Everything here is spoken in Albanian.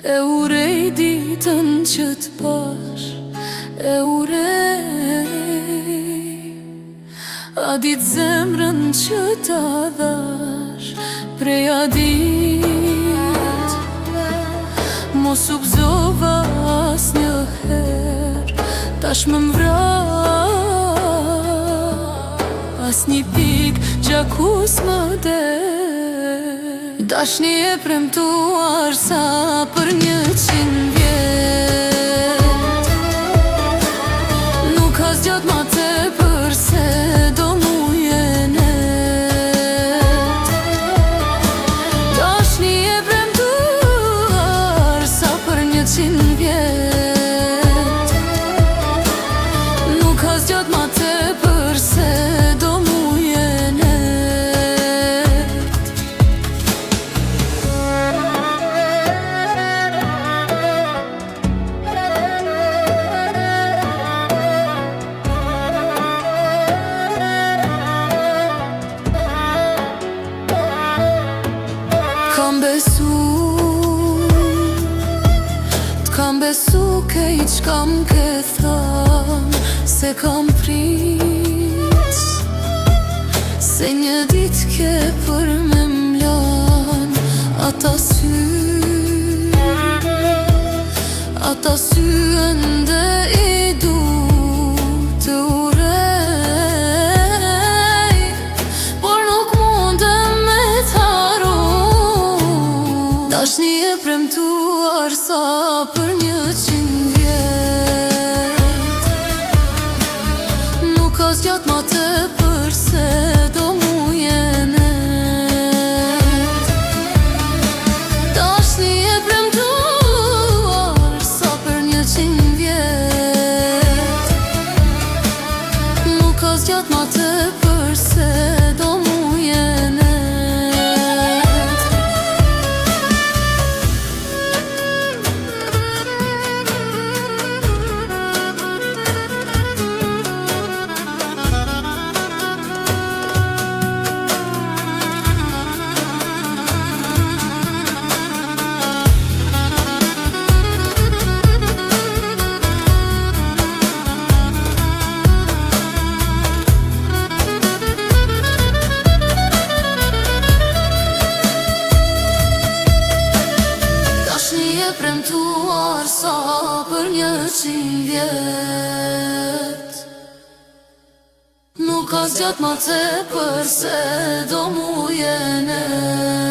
E urej ditën që t'pash, e urej a ditë zemrën që t'a dhash. Prej a dit mos u gëzova as një her, tash më mvra as një pik gjakus më der. Dashni e premtuar sa për 100 vjet, nuk ka zgjat ma tepër se do mu jenet. Dashni e premtuar sa për 100 vjet, nuk ka zgjat ma tepër se do mu jenet. T'kam besu kejt çka m'ke than, se kam prit se një dit ke për me m'lan. Ata sy ende i du të urej, por nuk mundem me t'haru. Dashni e premtuar sa për 100 vjet, nuk ka zgjat ma tepër se do mu jenet. Dashni e premtuar sa për 100 vjet, nuk ka zgjat ma tepër se do mu jenet. Premtuar sa për 100 vjet, nuk ka zgjat ma tepër se do mu jenet.